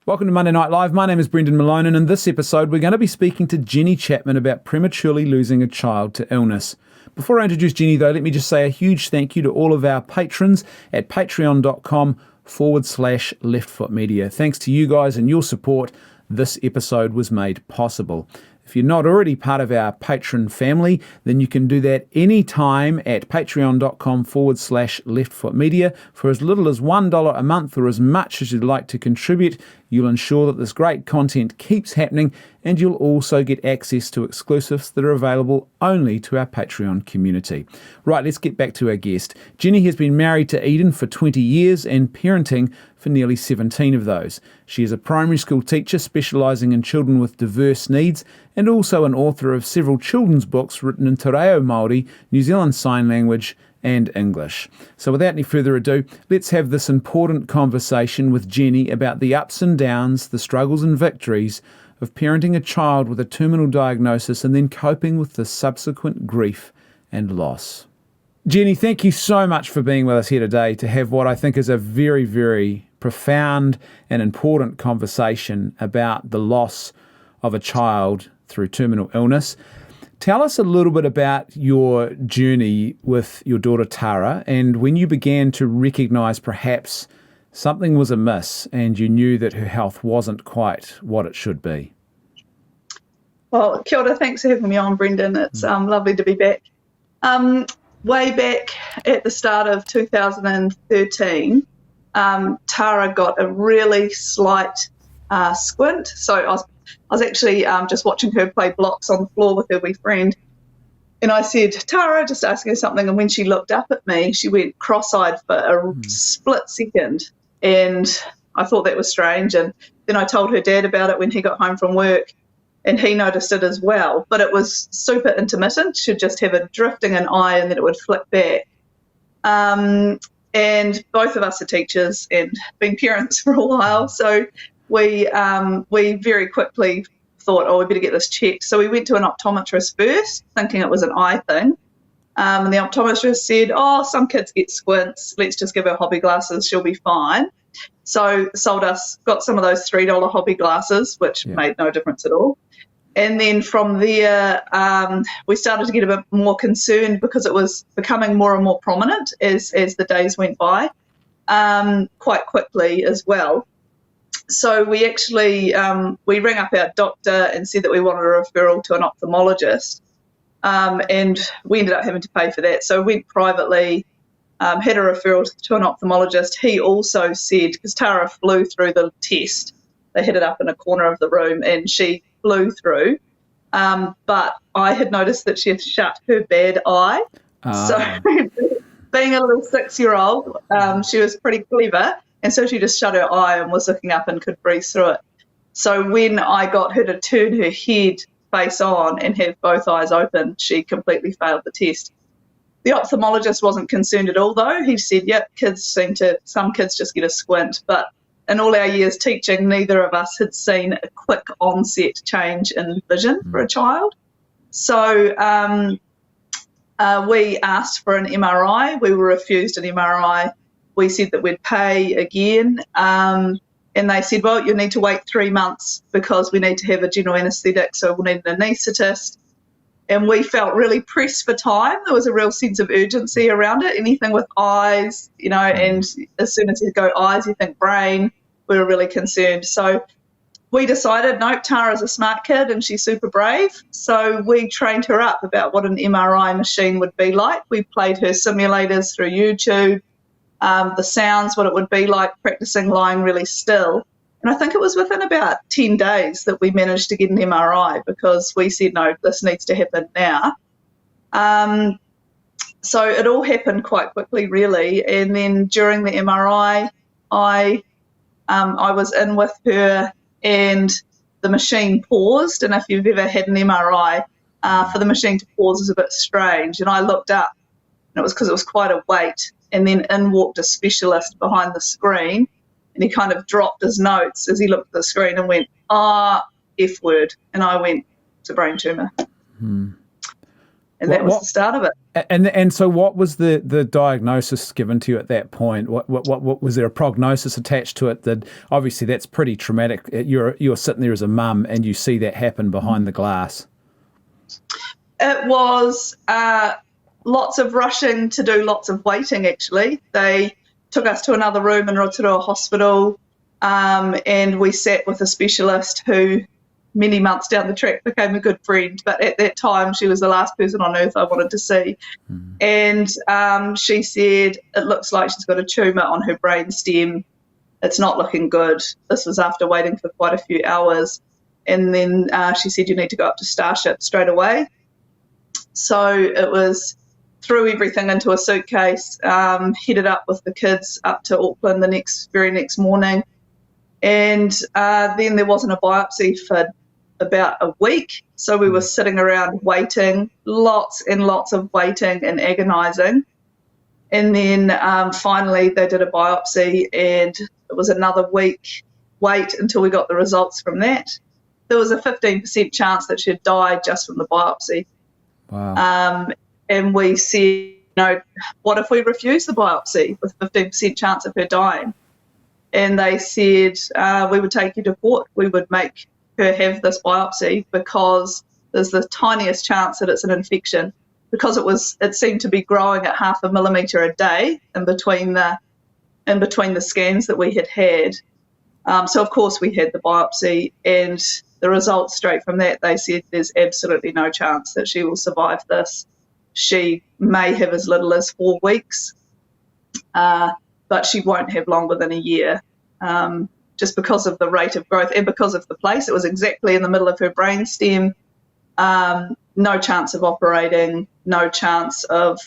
Welcome to Monday Night Live. My name is Brendan Malone, and in this episode we're going to be speaking to Jenny Chapman about prematurely losing a child to illness. Before I introduce Jenny though, let me just say a huge thank you to all of our patrons at patreon.com/leftfootmedia. Thanks to you guys and your support, this episode was made possible. If you're not already part of our patron family, then you can do that anytime at patreon.com/leftfootmedia. For as little as $1 a month or as much as you'd like to contribute, you'll ensure that this great content keeps happening, and you'll also get access to exclusives that are available only to our Patreon community. Right, let's get back to our guest. Jenny has been married to Eden for 20 years and parenting for nearly 17 of those. She is a primary school teacher specialising in children with diverse needs and also an author of several children's books written in Te Reo Māori, New Zealand Sign Language and English. So without any further ado, let's have this important conversation with Jenny about the ups and downs, the struggles and victories of parenting a child with a terminal diagnosis and then coping with the subsequent grief and loss. Jenny, thank you so much for being with us here today to have what I think is a very, very profound and important conversation about the loss of a child through terminal illness. Tell us a little bit about your journey with your daughter Tara and when you began to recognise perhaps something was amiss and you knew that her health wasn't quite what it should be. Well, kia ora, thanks for having me on, Brendan. It's lovely to be back. Way back at the start of 2013, Tara got a really slight squint. So I was actually just watching her play blocks on the floor with her wee friend. And I said, Tara, just asking her something. And when she looked up at me, she went cross-eyed for a split second. And I thought that was strange. And then I told her dad about it when he got home from work. And he noticed it as well. But it was super intermittent. She'd just have a drifting an eye and then it would flick back. And both of us are teachers and been parents for a while. So we very quickly thought, we better get this checked. So we went to an optometrist first, thinking it was an eye thing. And the optometrist said, some kids get squints. Let's just give her hobby glasses. She'll be fine. So got some of those $3 hobby glasses, which made no difference at all. And then from there, we started to get a bit more concerned because it was becoming more and more prominent as the days went by, quite quickly as well. So we actually, we rang up our doctor and said that we wanted a referral to an ophthalmologist, and we ended up having to pay for that. So we went privately, had a referral to an ophthalmologist. He also said, because Tara flew through the test, they had it up in a corner of the room and she flew through, but I had noticed that she had shut her bad eye. So being a little 6-year-old, she was pretty clever. And so she just shut her eye and was looking up and could breathe through it. So when I got her to turn her head face on and have both eyes open, she completely failed the test. The ophthalmologist wasn't concerned at all, though. He said, some kids just get a squint. But in all our years teaching, neither of us had seen a quick onset change in vision for a child. So we asked for an MRI. We were refused an MRI. We said that we'd pay again, and they said, well, you'll need to wait 3 months because we need to have a general anaesthetic, so we'll need an anaesthetist. And we felt really pressed for time. There was a real sense of urgency around it. Anything with eyes, and as soon as you go eyes, you think brain. We were really concerned. So we decided, nope, Tara's a smart kid and she's super brave. So we trained her up about what an MRI machine would be like. We played her simulators through YouTube. The sounds, what it would be like practicing lying really still. And I think it was within about 10 days that we managed to get an MRI because we said, no, this needs to happen now. So it all happened quite quickly, really. And then during the MRI, I was in with her and the machine paused. And if you've ever had an MRI, for the machine to pause is a bit strange. And I looked up and it was because it was quite a wait. And then in walked a specialist behind the screen, and he kind of dropped his notes as he looked at the screen and went, F word. And I went, it's a brain tumour. And that was the start of it. And so what was the diagnosis given to you at that point? What was there a prognosis attached to it? That obviously that's pretty traumatic. You're sitting there as a mum and you see that happen behind the glass. It was lots of rushing to do lots of waiting, actually. They took us to another room in Rotorua Hospital, and we sat with a specialist who many months down the track became a good friend, but at that time she was the last person on earth I wanted to see. And she said, it looks like she's got a tumour on her brain stem. It's not looking good. This was after waiting for quite a few hours. And then she said, you need to go up to Starship straight away. So it was threw everything into a suitcase, headed up with the kids up to Auckland the very next morning. And then there wasn't a biopsy for about a week. So we were sitting around waiting, lots and lots of waiting and agonising. And then finally they did a biopsy, and it was another week wait until we got the results from that. There was a 15% chance that she'd died just from the biopsy. Wow. And we said, what if we refuse the biopsy with 15% chance of her dying? And they said, we would take you to court. We would make her have this biopsy because there's the tiniest chance that it's an infection, because it seemed to be growing at 0.5 millimetre a day in between the scans that we had. So of course we had the biopsy, and the results straight from that, they said there's absolutely no chance that she will survive this. She may have as little as 4 weeks, but she won't have longer than a year, just because of the rate of growth and because of the place. It was exactly in the middle of her brain stem. No chance of operating, no chance of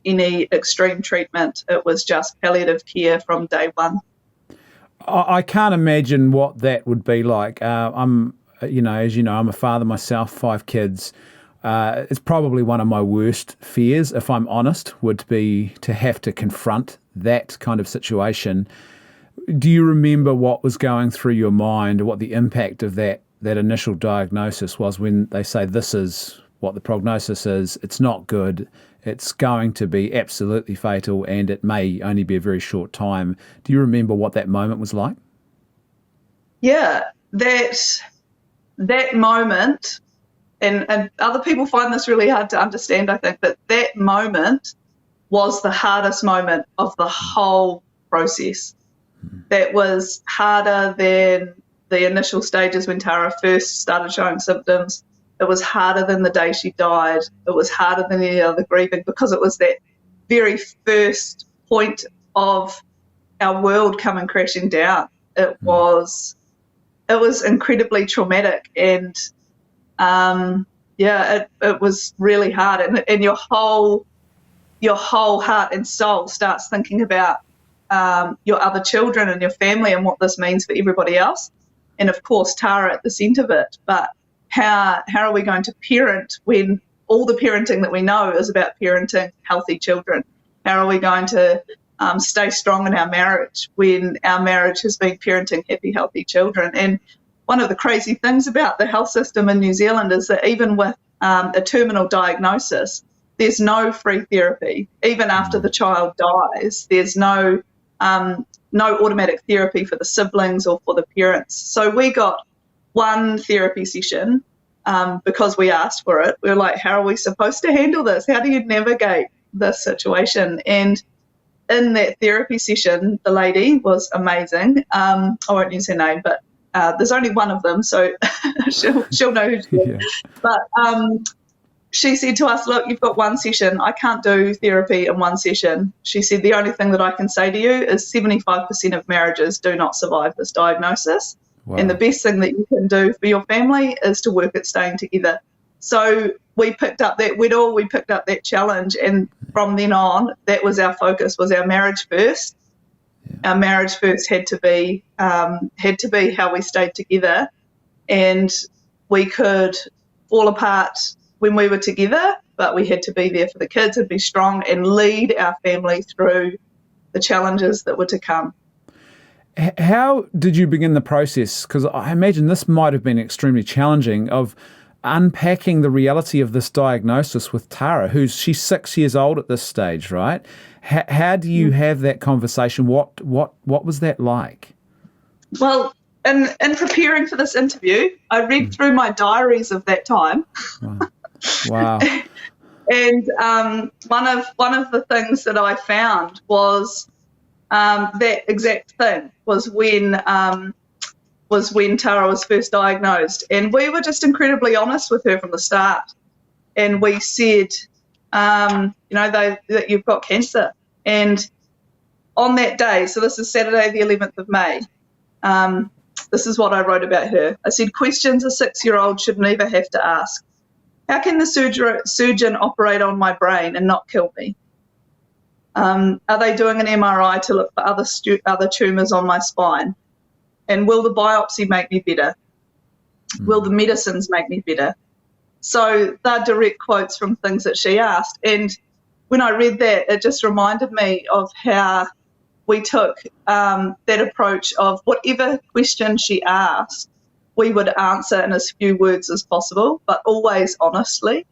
any extreme treatment. It was just palliative care from day one. I can't imagine what that would be like. I'm a father myself, 5 kids. It's probably one of my worst fears, if I'm honest, would be to have to confront that kind of situation. Do you remember what was going through your mind, or what the impact of that initial diagnosis was when they say this is what the prognosis is, it's not good, it's going to be absolutely fatal, and it may only be a very short time? Do you remember what that moment was like? Yeah, that moment, and other people find this really hard to understand, I think, but that moment was the hardest moment of the whole process. That was harder than the initial stages when Tara first started showing symptoms. It was harder than the day she died. It was harder than any other grieving, because it was that very first point of our world coming crashing down. It was incredibly traumatic, and it was really hard. And your whole heart and soul starts thinking about your other children and your family and what this means for everybody else. And of course, Tara at the centre of it. But how are we going to parent when all the parenting that we know is about parenting healthy children? How are we going to stay strong in our marriage when our marriage has been parenting happy, healthy children? And one of the crazy things about the health system in New Zealand is that even with a terminal diagnosis, there's no free therapy. Even after the child dies, there's no automatic therapy for the siblings or for the parents. So we got one therapy session because we asked for it. We were like, how are we supposed to handle this? How do you navigate this situation? And in that therapy session, the lady was amazing. I won't use her name, but there's only one of them, so she'll know who she is. Yeah. But she said to us, look, you've got one session. I can't do therapy in one session. She said, the only thing that I can say to you is 75% of marriages do not survive this diagnosis. Wow. And the best thing that you can do for your family is to work at staying together. So we picked up that Weddle, we picked up that challenge, and from then on, that was our focus, was our marriage first. Yeah. Our marriage first had to be how we stayed together, and we could fall apart when we were together, but we had to be there for the kids and be strong and lead our family through the challenges that were to come. How did you begin the process? Because I imagine this might have been extremely challenging of unpacking the reality of this diagnosis with Tara, she's 6 years old at this stage, right? How do you have that conversation? What was that like? Well, in preparing for this interview, I read through my diaries of that time. Wow. And one of the things that I found was that exact thing was when Tara was first diagnosed, and we were just incredibly honest with her from the start. And we said, that you've got cancer. And on that day, so this is Saturday, the 11th of May. This is what I wrote about her. I said, questions a 6-year-old should never have to ask. How can the surgeon operate on my brain and not kill me? Are they doing an MRI to look for other tumours on my spine? And will the biopsy make me better? Will the medicines make me better? So they're direct quotes from things that she asked. And when I read that, it just reminded me of how we took that approach of whatever question she asked, we would answer in as few words as possible, but always honestly.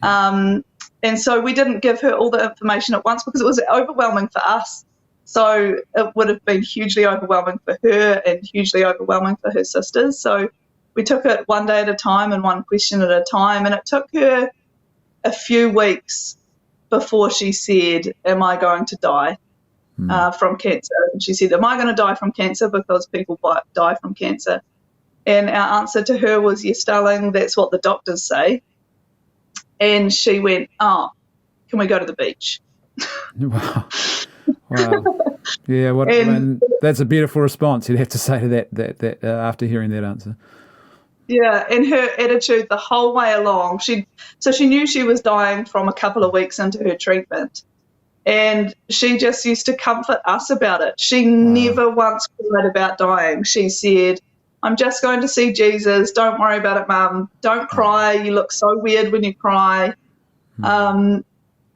And so we didn't give her all the information at once because it was overwhelming for us. So it would have been hugely overwhelming for her and hugely overwhelming for her sisters. So we took it one day at a time and one question at a time. And it took her a few weeks before she said, am I going to die from cancer? And she said, am I going to die from cancer? Because people die from cancer. And our answer to her was, yes, darling, that's what the doctors say. And she went, oh, can we go to the beach? Wow. Yeah, and that's a beautiful response, you'd have to say to that after hearing that answer. Yeah, and her attitude the whole way along, she knew she was dying from a couple of weeks into her treatment, and she just used to comfort us about it. She never once cried about dying. She said, I'm just going to see Jesus. Don't worry about it, Mum. Don't cry. You look so weird when you cry.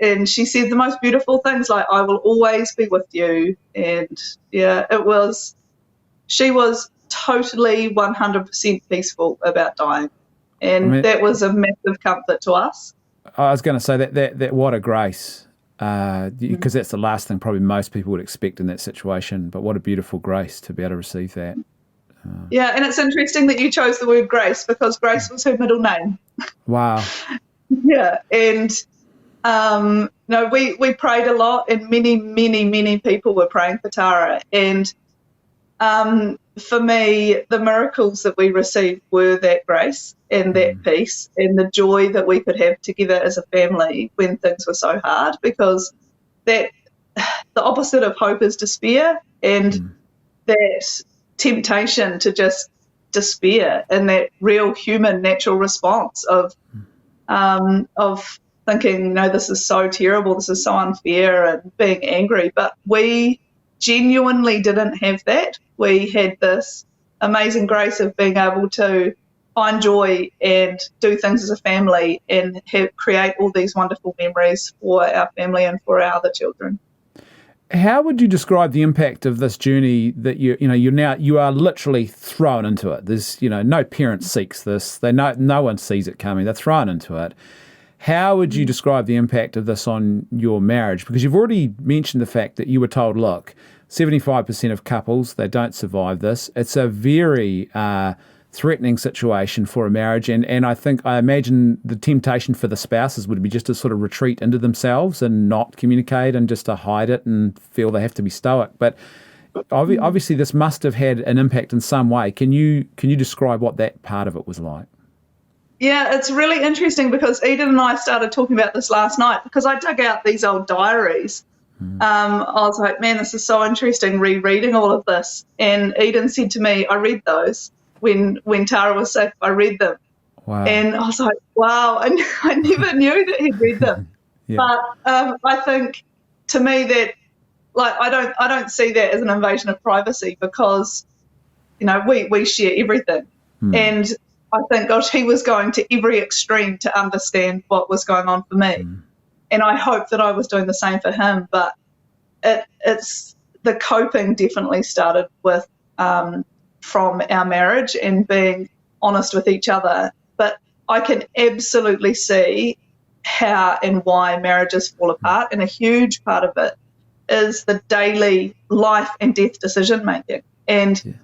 And she said the most beautiful things like, I will always be with you. And, yeah, she was totally 100% peaceful about dying. And that was a massive comfort to us. I was going to say that what a grace, because that's the last thing probably most people would expect in that situation. But what a beautiful grace to be able to receive that. Yeah, and it's interesting that you chose the word Grace because Grace was her middle name. Wow. Yeah, and we prayed a lot, and many people were praying for Tara. And for me, the miracles that we received were that grace and that peace and the joy that we could have together as a family when things were so hard, because the opposite of hope is despair, and that temptation to just despair and that real human natural response of thinking, this is so terrible, this is so unfair, and being angry. But we genuinely didn't have that. We had this amazing grace of being able to find joy and do things as a family and create all these wonderful memories for our family and for our other children. How would you describe the impact of this journey that you are literally thrown into it? There's no parent seeks this. No one sees it coming. They're thrown into it. How would you describe the impact of this on your marriage? Because you've already mentioned the fact that you were told, look, 75% of couples, they don't survive this. It's a very threatening situation for a marriage. And I imagine the temptation for the spouses would be just to sort of retreat into themselves and not communicate and just to hide it and feel they have to be stoic. But obviously this must have had an impact in some way. Can you describe what that part of it was like? Yeah, it's really interesting because Eden and I started talking about this last night because I dug out these old diaries. I was like, man, this is so interesting, rereading all of this. And Eden said to me, I read those when Tara was sick. I read them. Wow. And I was like, wow, and I never knew that he'd read them. Yeah. But I think to me that, like, I don't see that as an invasion of privacy because, we share everything. And I think, gosh, he was going to every extreme to understand what was going on for me. And I hope that I was doing the same for him. But it's the coping definitely started with from our marriage and being honest with each other. But I can absolutely see how and why marriages fall apart, and a huge part of it is the daily life and death decision making. And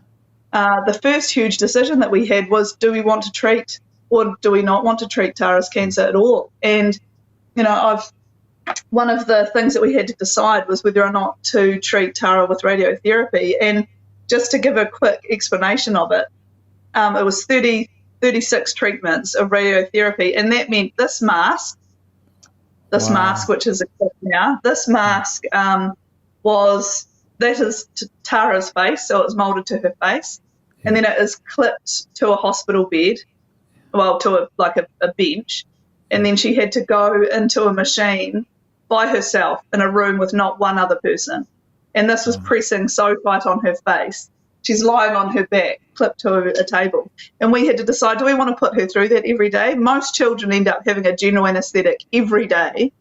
the first huge decision that we had was, do we want to treat or do we not want to treat Tara's cancer at all? And, one of the things that we had to decide was whether or not to treat Tara with radiotherapy. And just to give a quick explanation of it, it was 36 treatments of radiotherapy, and that meant this mask, which is now, this mask that is to Tara's face, so it was moulded to her face, and then it is clipped to a hospital bed, to a bench, and then she had to go into a machine by herself in a room with not one other person, and this was pressing so tight on her face. She's lying on her back, clipped to a table. And we had to decide, do we want to put her through that every day? Most children end up having a general anaesthetic every day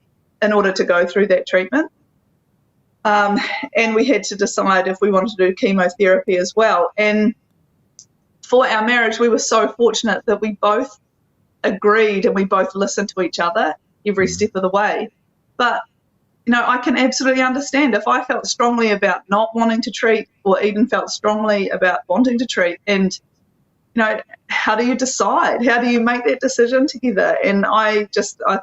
in order to go through that treatment. And we had to decide if we wanted to do chemotherapy as well. And for our marriage, we were so fortunate that we both agreed and we both listened to each other every step of the way. But I can absolutely understand if I felt strongly about not wanting to treat, or Eden felt strongly about wanting to treat, and, how do you decide? How do you make that decision together? And I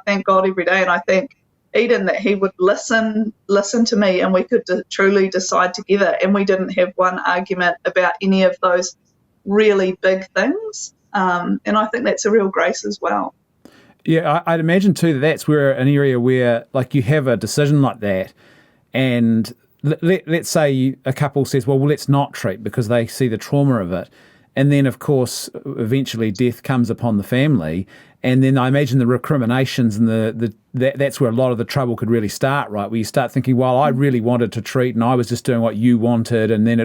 thank God every day, and I thank Eden that he would listen to me, and we could truly decide together, and we didn't have one argument about any of those really big things. And I think that's a real grace as well. Yeah, I'd imagine too that's where an area where you have a decision like that, and let's say a couple says, well, let's not treat because they see the trauma of it, and then of course eventually death comes upon the family, and then I imagine the recriminations and that's where a lot of the trouble could really start, right? Where you start thinking, well, I really wanted to treat and I was just doing what you wanted, and then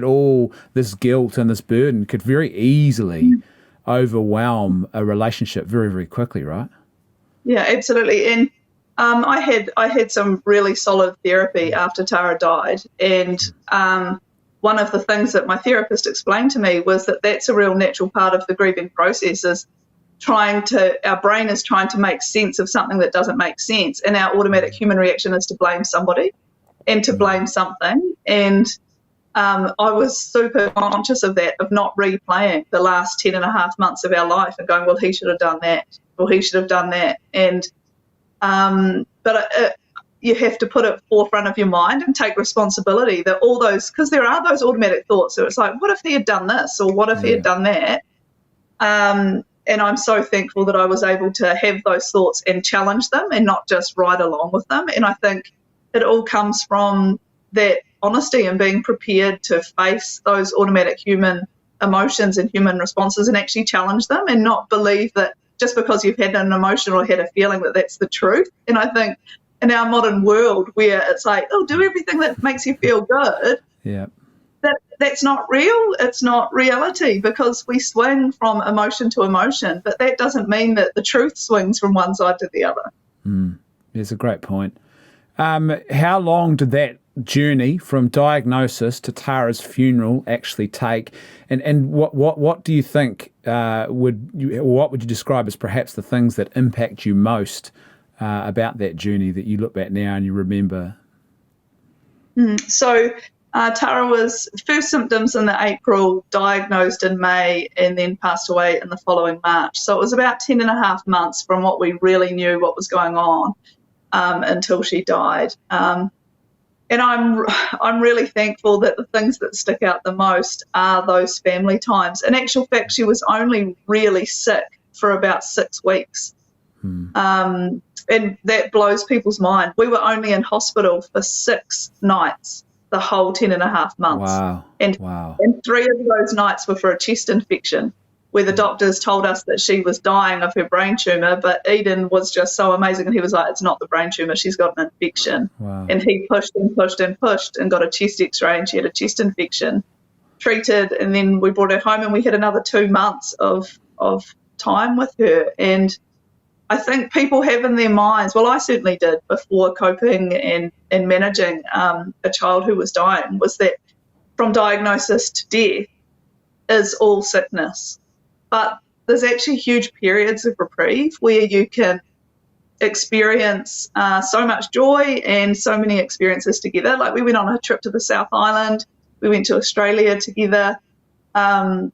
this guilt and this burden could very easily overwhelm a relationship very, very quickly, right? Yeah, absolutely. And I had some really solid therapy after Tara died. And one of the things that my therapist explained to me was that that's a real natural part of the grieving process, is our brain is trying to make sense of something that doesn't make sense. And our automatic human reaction is to blame somebody and to blame something. And I was super conscious of that, of not replaying the last 10 and a half months of our life and going, well, he should have done that, or he should have done that. And you have to put it forefront of your mind and take responsibility that all those, because there are those automatic thoughts. So it's like, what if he had done this, or what if he had done that? And I'm so thankful that I was able to have those thoughts and challenge them and not just ride along with them. And I think it all comes from that honesty and being prepared to face those automatic human emotions and human responses and actually challenge them, and not believe that just because you've had an emotion or had a feeling that that's the truth. And I think in our modern world where it's like, oh, do everything that makes you feel good, that's not real. It's not reality, because we swing from emotion to emotion, but that doesn't mean that the truth swings from one side to the other. It's a great point. How long did that journey from diagnosis to Tara's funeral actually take, and what do you think what would you describe as perhaps the things that impact you most about that journey that you look back now and you remember? So Tara was first symptoms in the April, diagnosed in May, and then passed away in the following March. So it was about 10 and a half months from what we really knew what was going on until she died. And I'm really thankful that the things that stick out the most are those family times. In actual fact, she was only really sick for about 6 weeks. And that blows people's mind. We were only in hospital for 6 nights, the whole 10 and a half months. Wow. And 3 of those nights were for a chest infection, where the doctors told us that she was dying of her brain tumour, but Eden was just so amazing, and he was like, it's not the brain tumour, she's got an infection. Wow. And he pushed and pushed and pushed and got a chest x-ray, and she had a chest infection, treated, and then we brought her home, and we had another 2 months of time with her. And I think people have in their minds, well, I certainly did before coping and managing a child who was dying, was that from diagnosis to death is all sickness. But there's actually huge periods of reprieve where you can experience so much joy and so many experiences together. Like, we went on a trip to the South Island, we went to Australia together, and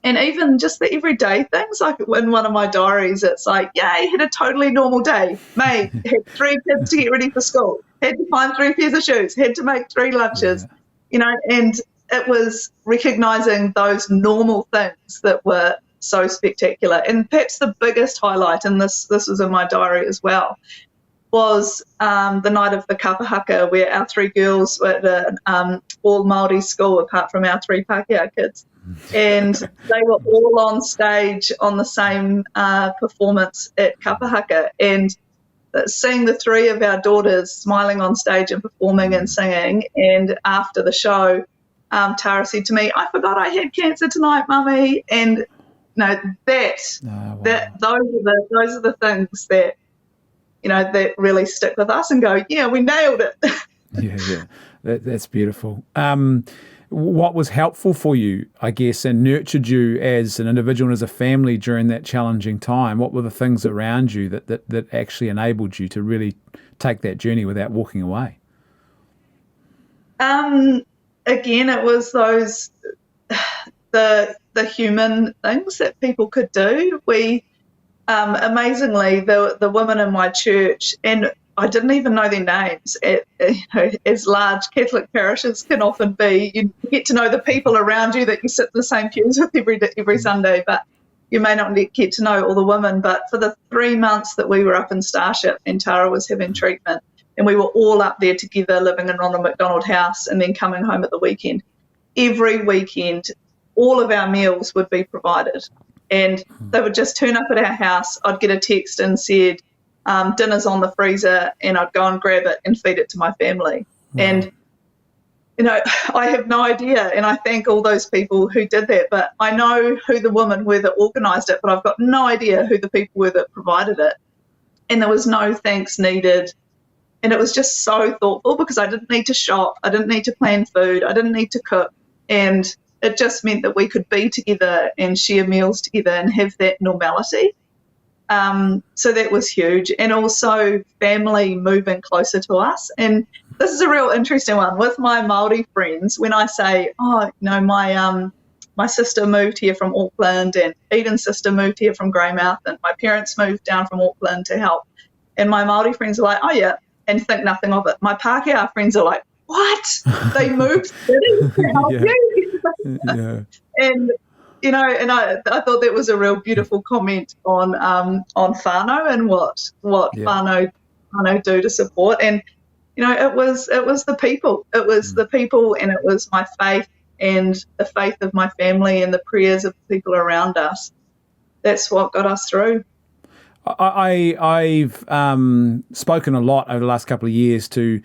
even just the everyday things. Like, in one of my diaries, it's like, yay, had a totally normal day. Mate, had 3 kids to get ready for school, had to find 3 pairs of shoes, had to make 3 lunches, and it was recognising those normal things that were so spectacular. And perhaps the biggest highlight, and this was in my diary as well, was the night of the kapahaka, where our 3 girls were at an all Māori school apart from our 3 Pākehā kids. And they were all on stage on the same performance at kapahaka. And seeing the 3 of our daughters smiling on stage and performing and singing, and after the show, Tara said to me, "I forgot I had cancer tonight, Mummy." And those are the things that that really stick with us and go, yeah, we nailed it. Yeah, that's beautiful. What was helpful for you, I guess, and nurtured you as an individual and as a family during that challenging time? What were the things around you that actually enabled you to really take that journey without walking away? Again, it was those the human things that people could do. We amazingly, the women in my church, and I didn't even know their names, as large Catholic parishes can often be. You get to know the people around you that you sit in the same pews with every Sunday, but you may not get to know all the women. But for the 3 months that we were up in Starship and Tara was having treatment, and we were all up there together living in Ronald McDonald House and then coming home at the weekend, every weekend all of our meals would be provided. And they would just turn up at our house. I'd get a text and said, dinner's on the freezer, and I'd go and grab it and feed it to my family. Wow. And, I have no idea, and I thank all those people who did that, but I know who the women were that organised it, but I've got no idea who the people were that provided it. And there was no thanks needed. And it was just so thoughtful, because I didn't need to shop, I didn't need to plan food, I didn't need to cook, and it just meant that we could be together and share meals together and have that normality. So that was huge. And also family moving closer to us. And this is a real interesting one. With my Māori friends, when I say, my sister moved here from Auckland, and Eden's sister moved here from Greymouth, and my parents moved down from Auckland to help. And my Māori friends are like, oh yeah, and think nothing of it. My Pākehā friends are like, what? They moved cities to help you? Yeah. And and I thought that was a real beautiful comment on whānau and what whānau do to support. And it was the people. It was the people, and it was my faith and the faith of my family and the prayers of the people around us. That's what got us through. I've spoken a lot over the last couple of years to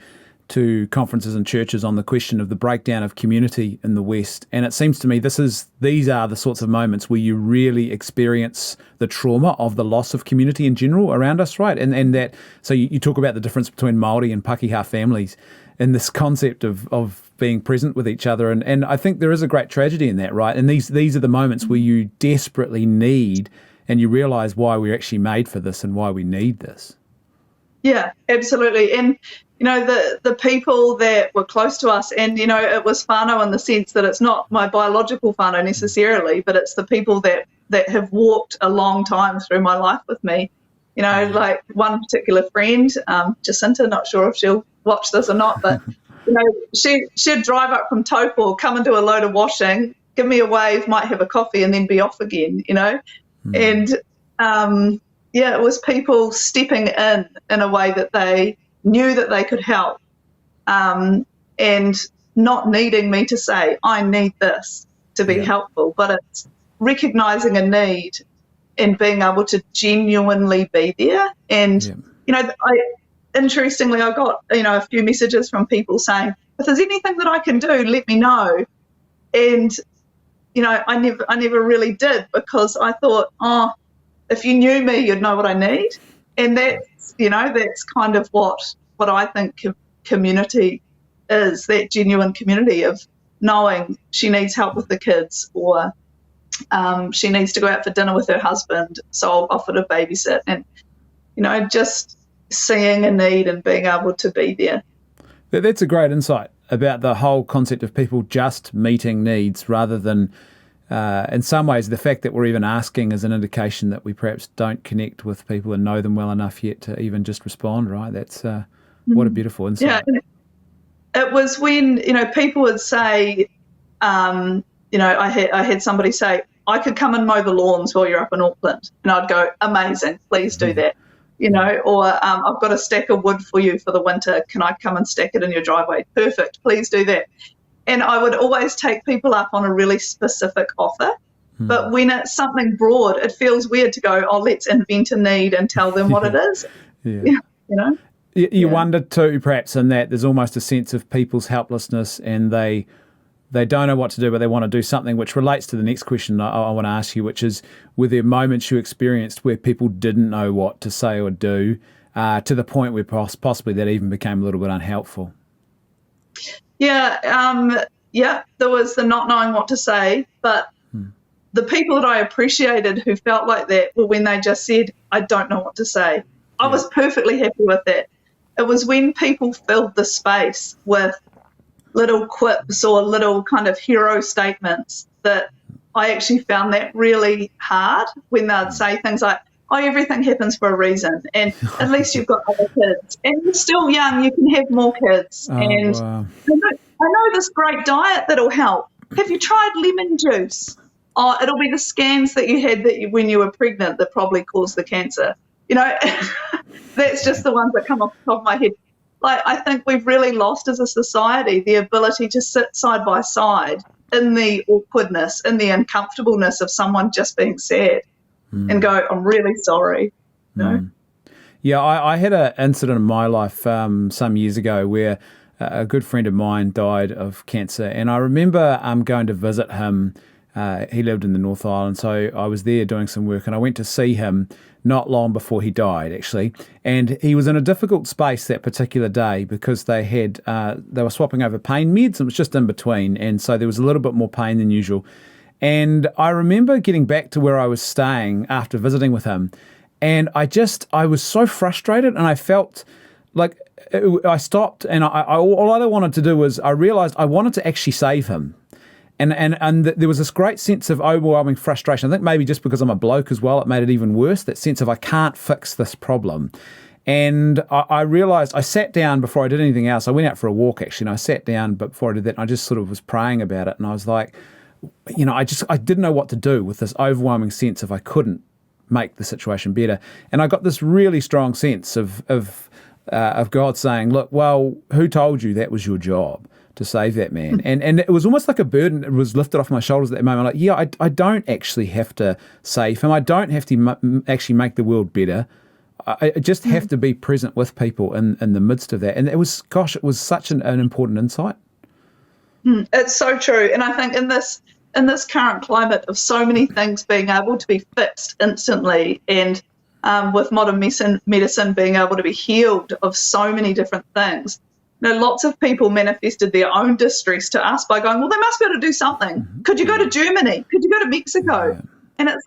conferences and churches on the question of the breakdown of community in the West. And it seems to me these are the sorts of moments where you really experience the trauma of the loss of community in general around us, right? And that, so you talk about the difference between Māori and Pākehā families and this concept of being present with each other. And I think there is a great tragedy in that, right? And these are the moments where you desperately need, and you realise why we're actually made for this and why we need this. Yeah, absolutely. And the people that were close to us, and it was whānau in the sense that it's not my biological whānau necessarily, but it's the people that have walked a long time through my life with me. Like one particular friend, Jacinta, not sure if she'll watch this or not, but she'd drive up from Taupo, come and do a load of washing, give me a wave, might have a coffee, and then be off again. And it was people stepping in a way that they knew that they could help, and not needing me to say, I need this to be helpful, but it's recognising a need and being able to genuinely be there. And, interestingly, I got, a few messages from people saying, if there's anything that I can do, let me know. And, I never really did, because I thought, if you knew me, you'd know what I need. And that's, that's kind of what I think community is, that genuine community of knowing she needs help with the kids, or, She needs to go out for dinner with her husband, so I'll offer to babysit. And, just seeing a need and being able to be there. That's a great insight about the whole concept of people just meeting needs rather than, in some ways, the fact that we're even asking is an indication that we perhaps don't connect with people and know them well enough yet to even just respond, right? That's what a beautiful insight. Yeah, it was when, people would say, I had somebody say, I could come and mow the lawns while you're up in Auckland. And I'd go, amazing, please do that. Or I've got a stack of wood for you for the winter. Can I come and stack it in your driveway? Perfect, please do that. And I would always take people up on a really specific offer. But when it's something broad, it feels weird to go, let's invent a need and tell them what it is. Yeah. You wonder too, perhaps, in that there's almost a sense of people's helplessness and they don't know what to do, but they want to do something, which relates to the next question I want to ask you, which is, were there moments you experienced where people didn't know what to say or do, to the point where possibly that even became a little bit unhelpful? Yeah, there was the not knowing what to say, but the people that I appreciated who felt like that were when they just said, I don't know what to say. I was perfectly happy with that. It was when people filled the space with little quips or little kind of hero statements that I actually found that really hard, when they'd say things like, everything happens for a reason, and at least you've got other kids, and you're still young, you can have more kids, and wow. I know this great diet that'll help. Have you tried lemon juice? It'll be the scans that you had when you were pregnant that probably caused the cancer. That's just the ones that come off the top of my head. Like, I think we've really lost as a society the ability to sit side by side in the awkwardness, in the uncomfortableness of someone just being sad and go, I'm really sorry. Yeah, I had an incident in my life some years ago where a good friend of mine died of cancer, and I remember going to visit him. He lived in the North Island, so I was there doing some work, and I went to see him not long before he died, actually. And he was in a difficult space that particular day because they were swapping over pain meds, and it was just in between, and so there was a little bit more pain than usual. And I remember getting back to where I was staying after visiting with him, and I was so frustrated, and I felt like I stopped, and all I wanted to do was, I realized I wanted to actually save him. And there was this great sense of overwhelming frustration. I think maybe just because I'm a bloke as well, it made it even worse, that sense of I can't fix this problem. And I realised, I sat down before I did anything else. I went out for a walk, actually, and I sat down, but before I did that, and I just sort of was praying about it. And I was like, I didn't know what to do with this overwhelming sense of I couldn't make the situation better. And I got this really strong sense of God saying, look, well, who told you that was your job? To save that man. And it was almost like a burden that was lifted off my shoulders at that moment. Like, I don't actually have to save him. I don't have to actually make the world better. I just have to be present with people in the midst of that. And it was such an important insight. It's so true. And I think in this current climate of so many things being able to be fixed instantly, and with modern medicine being able to be healed of so many different things, lots of people manifested their own distress to us by going, well, they must be able to do something. Could you go to Germany? Could you go to Mexico? Yeah. And it's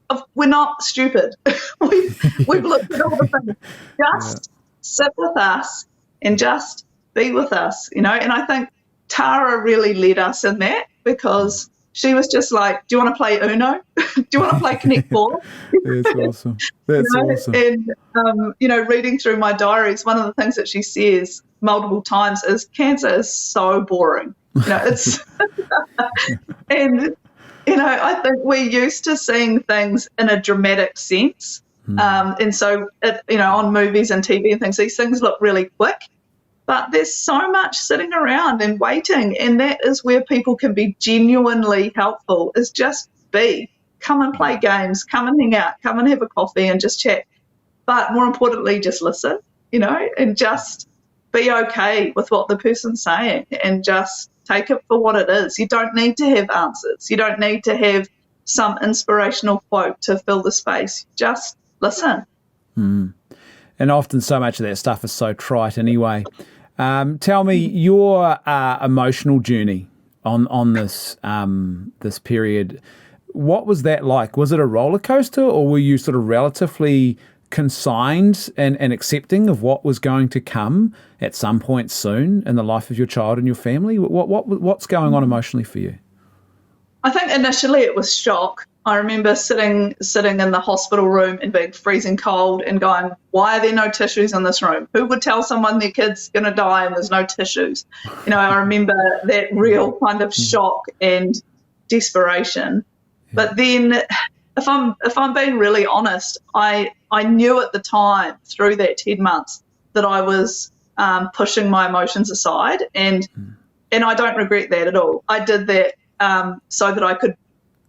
like, we're not stupid. We've looked at all the things. Just sit with us and just be with us, And I think Tara really led us in that, because she was just like, do you want to play Uno? Do you want to play Connect Four? That's awesome. That's awesome. And, reading through my diaries, one of the things that she says multiple times is, cancer is so boring. It's and, I think we're used to seeing things in a dramatic sense. And so, on movies and TV and things, these things look really quick. But there's so much sitting around and waiting, and that is where people can be genuinely helpful, is just come and play games, come and hang out, come and have a coffee and just chat. But more importantly, just listen, and just be okay with what the person's saying and just take it for what it is. You don't need to have answers. You don't need to have some inspirational quote to fill the space. Just listen. And often so much of that stuff is so trite anyway. Tell me your emotional journey on this period. What was that like? Was it a roller coaster, or were you sort of relatively consigned and accepting of what was going to come at some point soon in the life of your child and your family? What's going on emotionally for you? I think initially it was shock. I remember sitting in the hospital room and being freezing cold and going, why are there no tissues in this room? Who would tell someone their kid's going to die and there's no tissues? I remember that real kind of shock and desperation. But then if I'm being really honest, I knew at the time through that 10 months that I was pushing my emotions aside, and I don't regret that at all. I did that so that I could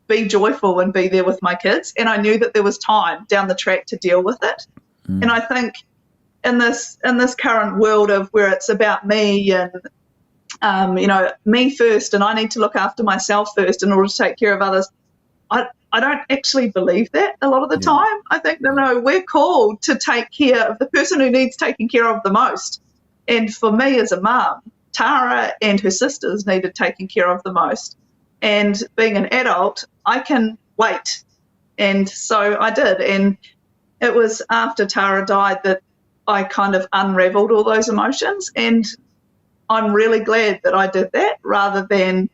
be joyful and be there with my kids, and I knew that there was time down the track to deal with it. And I think in this current world of where it's about me and me first, and I need to look after myself first in order to take care of others, I don't actually believe that a lot of the time. I think, no, we're called to take care of the person who needs taking care of the most. And for me as a mum, Tara and her sisters needed taking care of the most. And being an adult, I can wait. And so I did. And it was after Tara died that I kind of unraveled all those emotions. And I'm really glad that I did that rather than,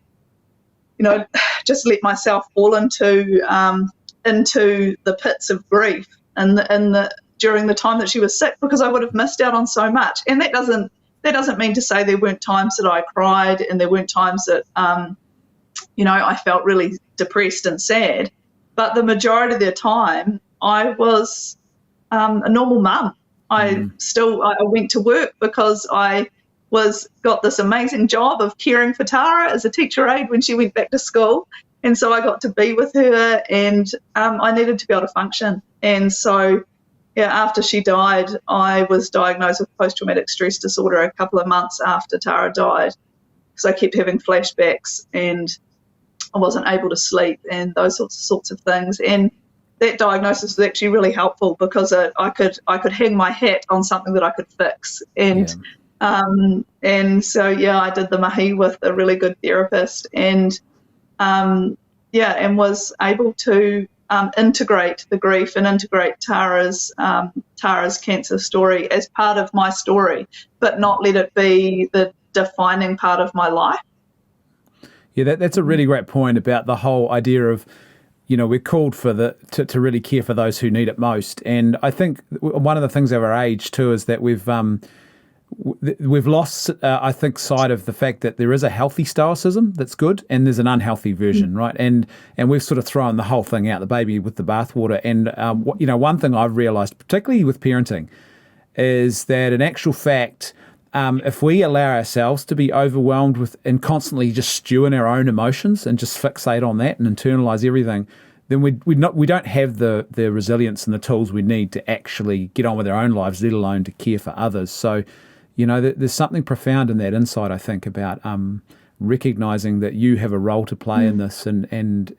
just let myself fall into the pits of grief during the time that she was sick, because I would have missed out on so much. And that doesn't mean to say there weren't times that I cried and there weren't times that I felt really depressed and sad. But the majority of the time, I was a normal mum. I went to work because I got this amazing job of caring for Tara as a teacher aide when she went back to school. And so I got to be with her, and I needed to be able to function. And so, after she died, I was diagnosed with post-traumatic stress disorder a couple of months after Tara died, because I kept having flashbacks and I wasn't able to sleep and those sorts of things. And that diagnosis was actually really helpful because I could hang my hat on something that I could fix. And so I did the mahi with a really good therapist, and was able to integrate the grief and integrate Tara's cancer story as part of my story, but not let it be the defining part of my life. Yeah, that's a really great point about the whole idea of, we're called to really care for those who need it most. And I think one of the things of our age too is that we've lost, I think, sight of the fact that there is a healthy stoicism that's good, and there's an unhealthy version, right? And we've sort of thrown the whole thing out, the baby with the bathwater. And one thing I've realised, particularly with parenting, is that in actual fact, if we allow ourselves to be overwhelmed with and constantly just stew in our own emotions and just fixate on that and internalise everything, then we don't have the resilience and the tools we need to actually get on with our own lives, let alone to care for others. So, there's something profound in that insight, I think, about recognising that you have a role to play in this, and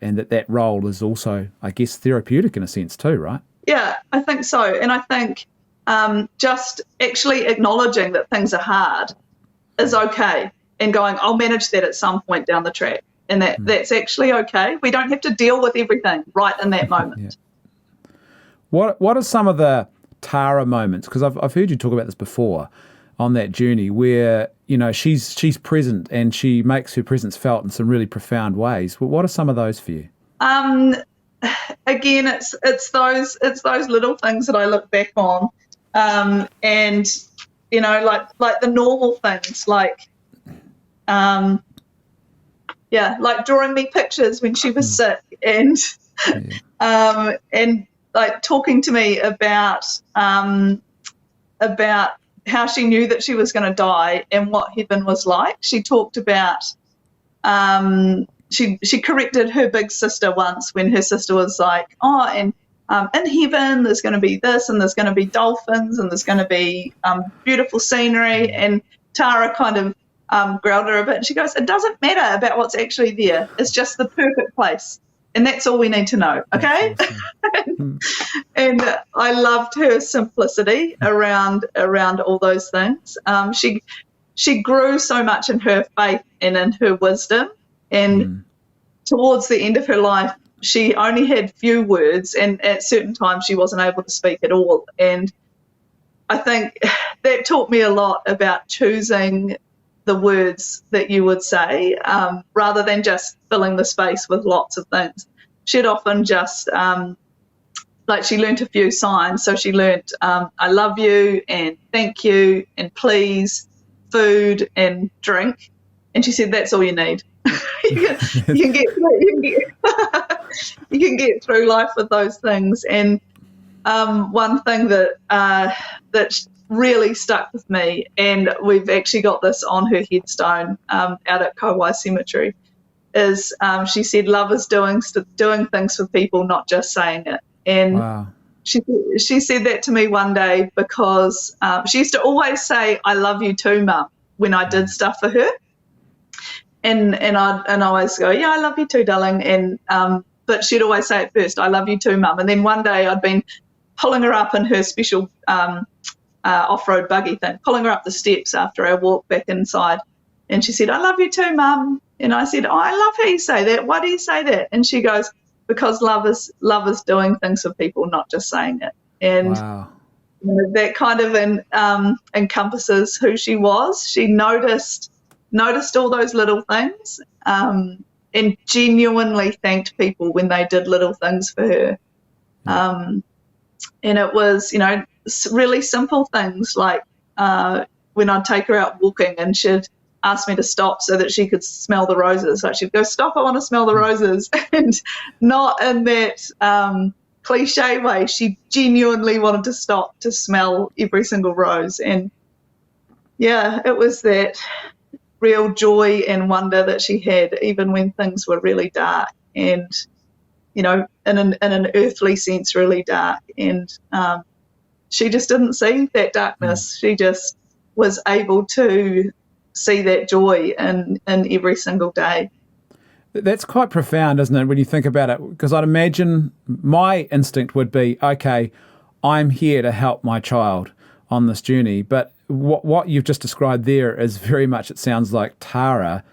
that role is also, I guess, therapeutic in a sense too, right? Yeah, I think so. And I think just actually acknowledging that things are hard is okay, and going, I'll manage that at some point down the track. And that's actually okay. We don't have to deal with everything right in that moment. Yeah. What are some of the Tara moments? Because I've heard you talk about this before on that journey where she's present and she makes her presence felt in some really profound ways. What are some of those for you? Again, it's those little things that I look back on, and like the normal things like. Like drawing me pictures when she was sick, and like talking to me about how she knew that she was going to die and what heaven was like. She talked about she corrected her big sister once when her sister was like, in heaven there's going to be this, and there's going to be dolphins, and there's going to be beautiful scenery, and Tara kind of growled her a bit, and she goes, it doesn't matter about what's actually there. It's just the perfect place. And that's all we need to know, okay? Awesome. And I loved her simplicity around all those things. She grew so much in her faith and in her wisdom And towards the end of her life, she only had few words, and at certain times she wasn't able to speak at all. And I think that taught me a lot about choosing the words that you would say, rather than just filling the space with lots of things. She'd often just, she learnt a few signs. So she learnt I love you and thank you and please, food and drink. And she said, that's all you need. you can get through life with those things. And one thing that really stuck with me, and we've actually got this on her headstone out at Kauai Cemetery, is she said, love is doing things for people, not just saying it. And wow. She said that to me one day because she used to always say, I love you too, Mum, when I did stuff for her. And I always go, yeah, I love you too, darling. And but she'd always say it first, I love you too, Mum. And then one day I'd been pulling her up in her special off-road buggy thing, pulling her up the steps after I walked back inside. And she said, I love you too, Mum. And I said, I love how you say that. Why do you say that? And she goes, because love is doing things for people, not just saying it. And wow. That kind of encompasses who she was. She noticed all those little things and genuinely thanked people when they did little things for her. And it was, really simple things like when I'd take her out walking and she'd ask me to stop so that she could smell the roses. Like she'd go, stop, I want to smell the roses. And not in that cliche way. She genuinely wanted to stop to smell every single rose. And, yeah, it was that real joy and wonder that she had, even when things were really dark and, in an earthly sense, really dark. And she just didn't see that darkness. She just was able to see that joy in every single day. That's quite profound, isn't it, when you think about it? Because I'd imagine my instinct would be, okay, I'm here to help my child on this journey. But what you've just described there is very much, it sounds like Tara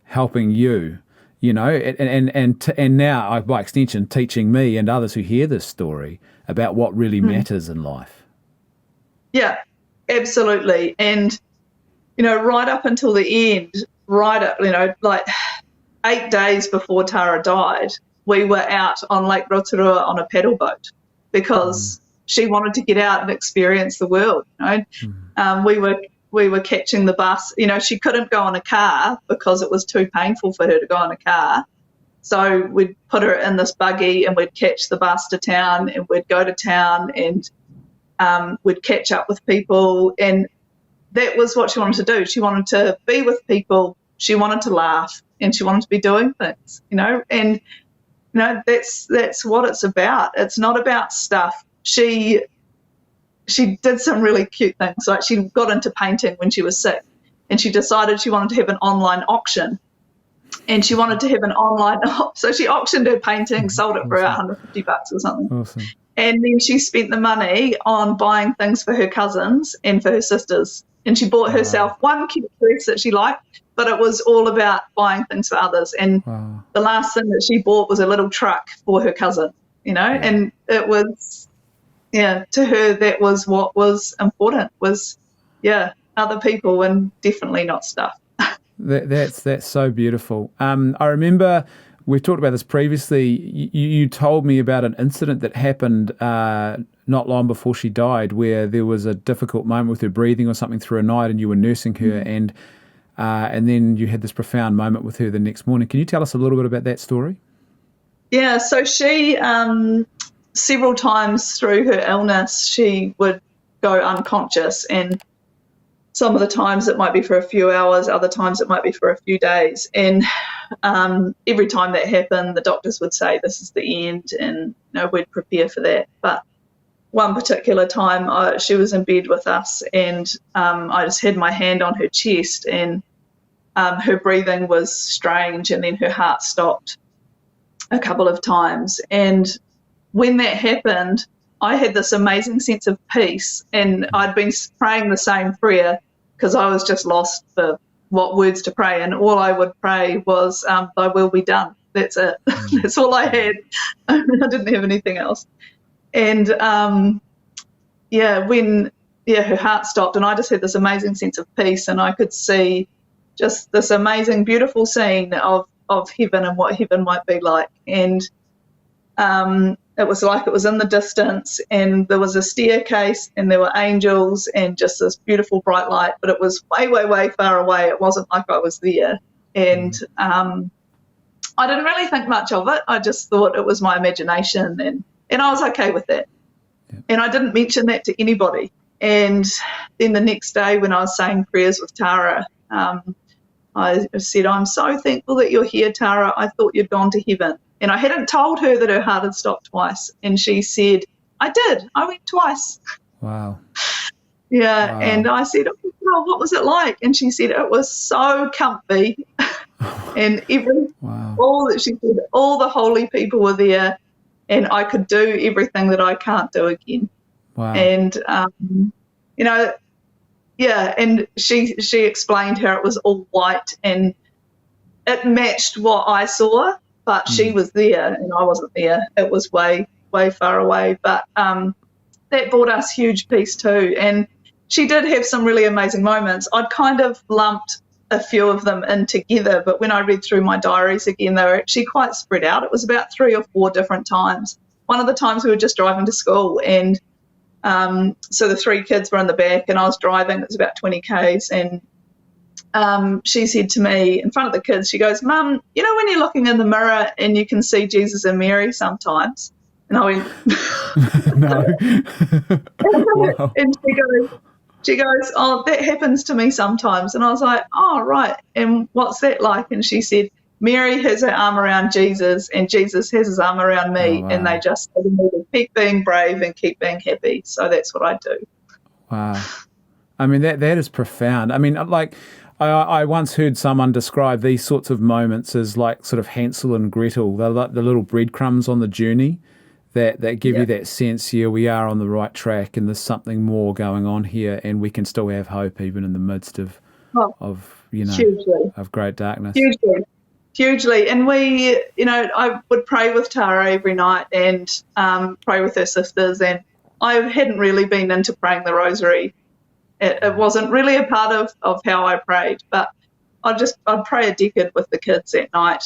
helping you, and now, by extension, teaching me and others who hear this story about what really matters in life. Yeah, absolutely. And, right up until the end, like 8 days before Tara died, we were out on Lake Rotorua on a paddle boat because she wanted to get out and experience the world. We were catching the bus. She couldn't go in a car because it was too painful for her to go in a car. So we'd put her in this buggy and we'd catch the bus to town and we'd go to town and we'd catch up with people. And that was what she wanted to do. She wanted to be with people. She wanted to laugh and she wanted to be doing things, and, that's what it's about. It's not about stuff. She did some really cute things. Like she got into painting when she was sick and she decided she wanted to have an online auction and she wanted to have an online, so she auctioned her painting, sold it for about $150 or something. Awesome. And then she spent the money on buying things for her cousins and for her sisters. And she bought herself one cute dress that she liked, but it was all about buying things for others. And the last thing that she bought was a little truck for her cousin, and it was, to her, that was what was important, was, other people and definitely not stuff. That's so beautiful. I remember we've talked about this previously. You told me about an incident that happened not long before she died, where there was a difficult moment with her breathing or something through a night, and you were nursing her, and then you had this profound moment with her the next morning. Can you tell us a little bit about that story? Yeah, so she, several times through her illness, she would go unconscious, and some of the times it might be for a few hours, other times it might be for a few days. And every time that happened, the doctors would say, this is the end, and we'd prepare for that. But one particular time she was in bed with us, and I just had my hand on her chest, and her breathing was strange, and then her heart stopped a couple of times. And when that happened, I had this amazing sense of peace, and I'd been praying the same prayer because I was just lost for what words to pray, and all I would pray was, thy will be done. That's it. That's all I had. I didn't have anything else. And when her heart stopped, and I just had this amazing sense of peace, and I could see just this amazing, beautiful scene of heaven and what heaven might be like. And it was like it was in the distance, and there was a staircase, and there were angels, and just this beautiful bright light, but it was way, way, way far away. It wasn't like I was there. And I didn't really think much of it. I just thought it was my imagination, and I was okay with that. Yeah. And I didn't mention that to anybody. And then the next day when I was saying prayers with Tara, I said, I'm so thankful that you're here, Tara. I thought you'd gone to heaven. And I hadn't told her that her heart had stopped twice. And she said, I did. I went twice. Wow. Yeah. Wow. And I said, oh, what was it like? And she said, it was so comfy. And all that she said, all the holy people were there, and I could do everything that I can't do again. Wow. And, and she explained how it was all white, and it matched what I saw, but she was there and I wasn't there. It was way, way far away. But that brought us huge peace too. And she did have some really amazing moments. I'd kind of lumped a few of them in together, but when I read through my diaries again, they were actually quite spread out. It was about 3 or 4 different times. One of the times we were just driving to school, and so the 3 kids were in the back and I was driving. It was about 20 k's, and she said to me in front of the kids, she goes, Mum, you know when you're looking in the mirror and you can see Jesus and Mary sometimes? And I went, no. Wow. And she goes, oh, that happens to me sometimes. And I was like, oh, right. And what's that like? And she said, Mary has her arm around Jesus and Jesus has his arm around me. Oh, wow. And they just keep being brave and keep being happy. So that's what I do. Wow. I mean, that is profound. I mean, like, I once heard someone describe these sorts of moments as like sort of Hansel and Gretel. They're like the little breadcrumbs on the journey that give you that sense, we are on the right track and there's something more going on here and we can still have hope even in the midst of hugely. Of great darkness. Hugely. And we, I would pray with Tara every night and pray with her sisters, and I hadn't really been into praying the rosary. It wasn't really a part of how I prayed, but I'd pray a decade with the kids at night.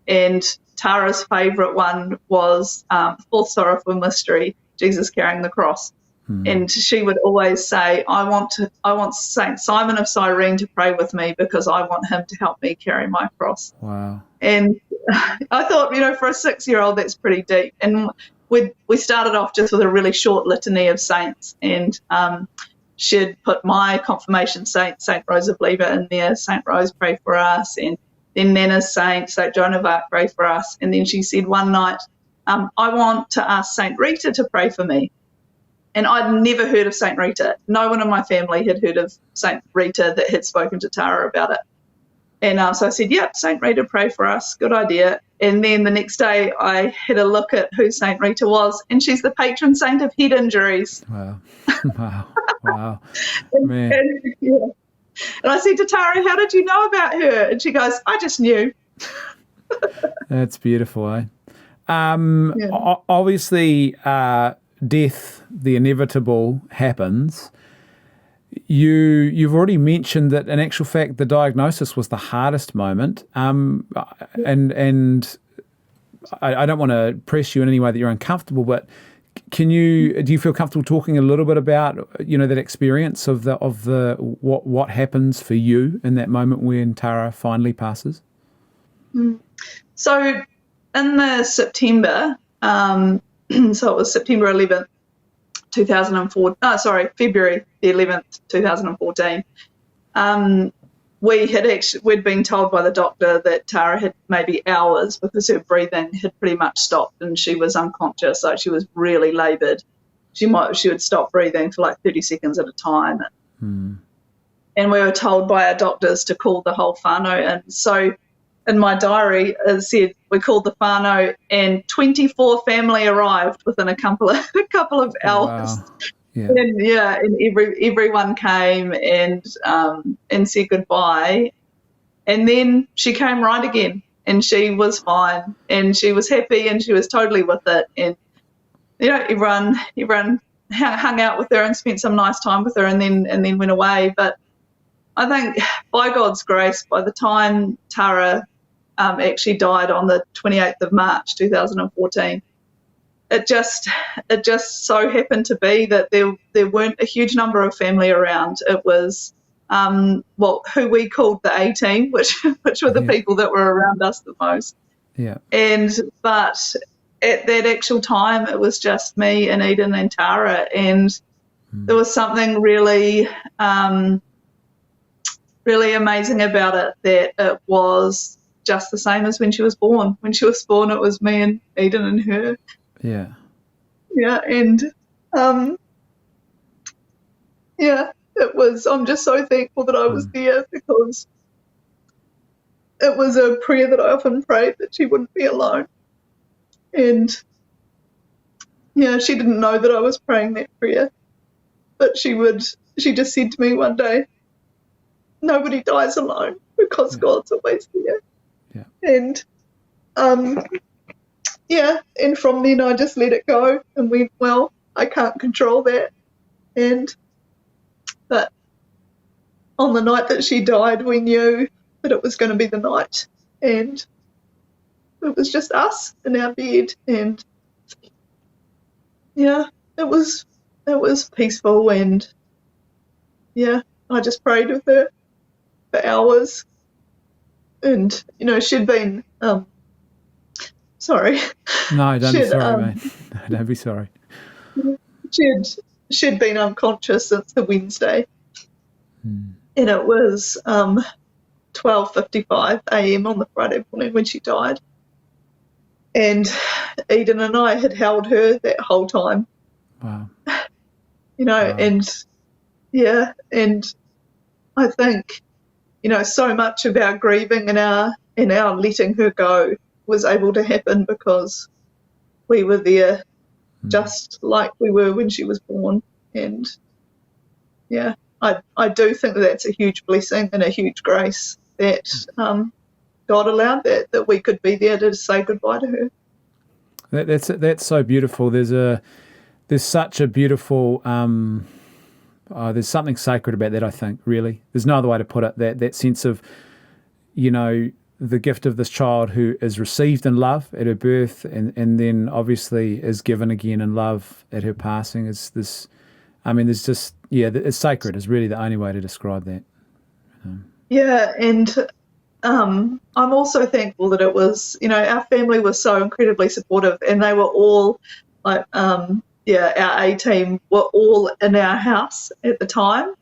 And Tara's favourite one was Fourth Sorrowful Mystery, Jesus carrying the cross. And she would always say, I want Saint Simon of Cyrene to pray with me because I want him to help me carry my cross. Wow. And I thought, for a 6-year-old, that's pretty deep. And we started off just with a really short litany of saints, and she'd put my confirmation saint, St. Rose of Leva, in there. St. Rose, pray for us. And then Nana's saint, St. Joan of Arc, pray for us. And then she said one night, I want to ask St. Rita to pray for me. And I'd never heard of St. Rita. No one in my family had heard of St. Rita that had spoken to Tara about it. And so I said, yep, St. Rita, pray for us. Good idea. And then the next day I had a look at who St. Rita was, and she's the patron saint of head injuries. Wow. Wow. And I said to Tara, how did you know about her? And she goes, I just knew. That's beautiful, eh? Obviously, death, the inevitable, happens. You've already mentioned that in actual fact the diagnosis was the hardest moment, and I don't want to press you in any way that you're uncomfortable, but do you feel comfortable talking a little bit about that experience of what happens for you in that moment when Tara finally passes? So in the September, so it was September 11th, 2004. February the 11th, 2014. We'd been told by the doctor that Tara had maybe hours because her breathing had pretty much stopped and she was unconscious, like she was really laboured. She would stop breathing for like 30 seconds at a time. And we were told by our doctors to call the whole whānau in. So in my diary, it said we called the whānau and 24 family arrived within a couple of hours. Wow. Yeah. And everyone came and said goodbye. And then she came right again, and she was fine, and she was happy, and she was totally with it. And everyone hung out with her and spent some nice time with her, and then went away. But I think by God's grace, by the time Tara actually died on the 28th of March 2014, it just so happened to be that there weren't a huge number of family around. It was who we called the A team, which were the people that were around us the most. Yeah. But at that actual time, it was just me and Eden and Tara, and there was something really really amazing about it, that it was just the same as when she was born. When she was born, it was me and Eden and her. Yeah. Yeah, and it was. I'm just so thankful that I was there, because it was a prayer that I often prayed, that she wouldn't be alone. And she didn't know that I was praying that prayer, but she just said to me one day, "Nobody dies alone, because God's always there." Yeah. And and from then I just let it go and went, well, I can't control that. But on the night that she died, we knew that it was going to be the night, and it was just us in our bed, and it was peaceful, and I just prayed with her for hours. And she'd been sorry. No, don't be sorry, mate. No, don't be sorry. She'd been unconscious since the Wednesday, and it was 12:55 a.m. on the Friday morning when she died. And Eden and I had held her that whole time. Wow. Wow. And I think so much of our grieving and our letting her go was able to happen because we were there, just like we were when she was born. And I do think that's a huge blessing and a huge grace that God allowed that we could be there to say goodbye to her. That's so beautiful. There's such a beautiful there's something sacred about that, I think, really. There's no other way to put it. That sense of, the gift of this child who is received in love at her birth and then obviously is given again in love at her passing is this. I mean, there's just, it's sacred is really the only way to describe that. And I'm also thankful that it was, our family was so incredibly supportive, and they were all like, our A team were all in our house at the time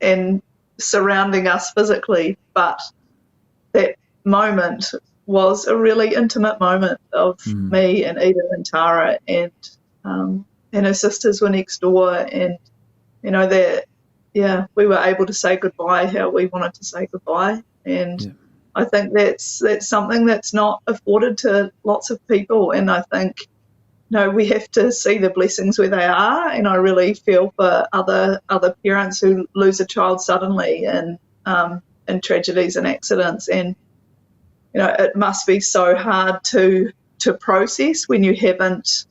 and surrounding us physically. But that moment was a really intimate moment of me and Eden and Tara, and her sisters were next door, and we were able to say goodbye how we wanted to say goodbye. And I think that's something that's not afforded to lots of people, and I think we have to see the blessings where they are. And I really feel for other parents who lose a child suddenly in tragedies and accidents, and it must be so hard to process when you haven't.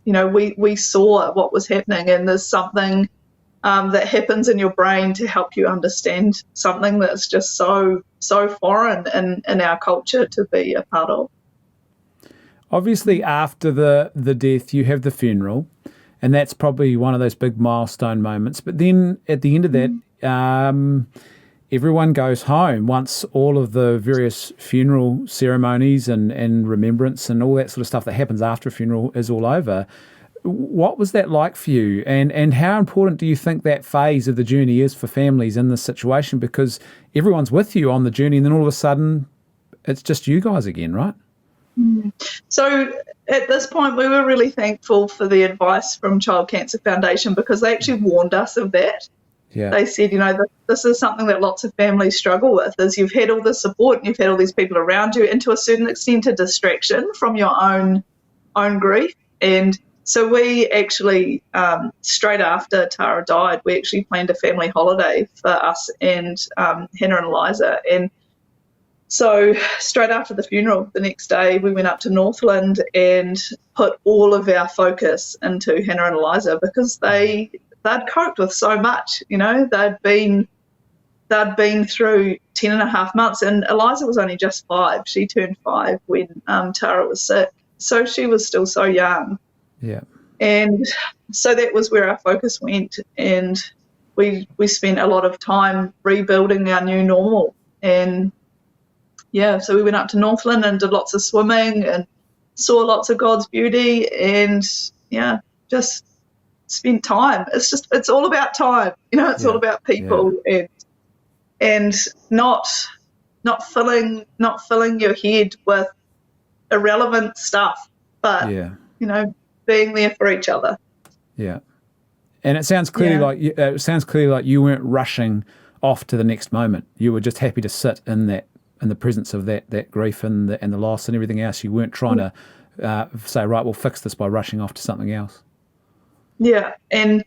We saw what was happening, and there's something that happens in your brain to help you understand something that's just so foreign in our culture to be a part of. Obviously, after the death, you have the funeral, and that's probably one of those big milestone moments. But then at the end of that, everyone goes home once all of the various funeral ceremonies and remembrance and all that sort of stuff that happens after a funeral is all over. What was that like for you? And how important do you think that phase of the journey is for families in this situation? Because everyone's with you on the journey, and then all of a sudden it's just you guys again, right? So at this point, we were really thankful for the advice from Child Cancer Foundation, because they actually warned us of that. Yeah. They said, this is something that lots of families struggle with, is you've had all this support and you've had all these people around you, and to a certain extent a distraction from your own grief. And So we actually, straight after Tara died, we actually planned a family holiday for us and Hannah and Eliza. And so straight after the funeral, the next day, we went up to Northland and put all of our focus into Hannah and Eliza, because they'd coped with so much. They'd been through 10 and a half months, and Eliza was only just 5. She turned 5 when Tara was sick. So she was still so young. Yeah. And so that was where our focus went. And we spent a lot of time rebuilding our new normal. And yeah, so we went up to Northland and did lots of swimming and saw lots of God's beauty, and yeah, just spent time. It's all about time. It's all about people, and not filling your head with irrelevant stuff, but being there for each other. Yeah. And it sounds clearly like you weren't rushing off to the next moment. You were just happy to sit in the presence of that grief and the loss and everything else. You weren't trying to say, right, we'll fix this by rushing off to something else. Yeah. And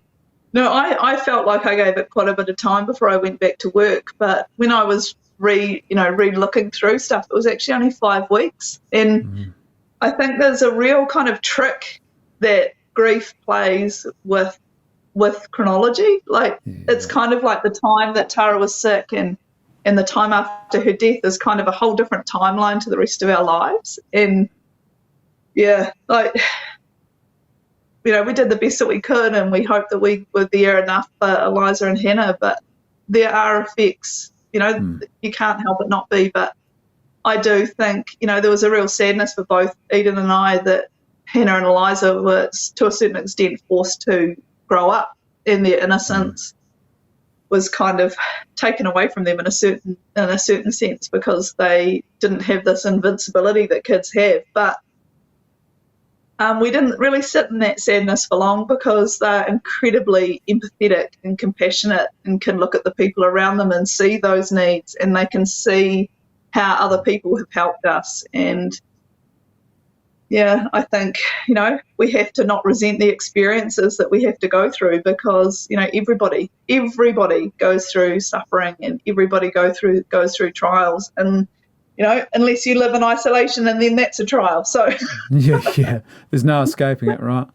no, I felt like I gave it quite a bit of time before I went back to work. But when I was re-looking through stuff, it was actually only 5 weeks. And I think there's a real kind of trick that grief plays with chronology. It's kind of like the time that Tara was sick and the time after her death is kind of a whole different timeline to the rest of our lives. And yeah, we did the best that we could, and we hoped that we were there enough for Eliza and Hannah, but there are effects, you can't help it not be. But I do think, there was a real sadness for both Eden and I that Hannah and Eliza were, to a certain extent, forced to grow up, and their innocence was kind of taken away from them in a certain sense, because they didn't have this invincibility that kids have. But we didn't really sit in that sadness for long, because they're incredibly empathetic and compassionate and can look at the people around them and see those needs, and they can see how other people have helped us. And yeah, I think, we have to not resent the experiences that we have to go through, because, everybody goes through suffering, and everybody goes through trials. And, unless you live in isolation, and then that's a trial. So yeah, there's no escaping it, right?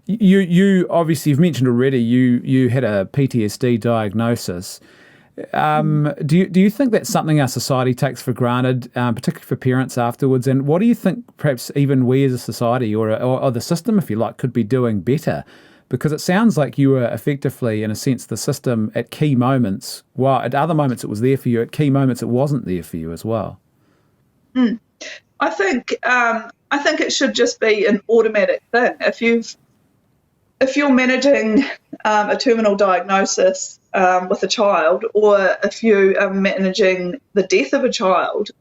You obviously, you've mentioned already, you had a PTSD diagnosis. Do you think that's something our society takes for granted, particularly for parents afterwards? And what do you think perhaps even we as a society or the system, if you like, could be doing better? Because it sounds like you were effectively, in a sense, the system at key moments, while at other moments it was there for you, at key moments it wasn't there for you as well. I think it should just be an automatic thing. If you're managing a terminal diagnosis with a child, or if you are managing the death of a child,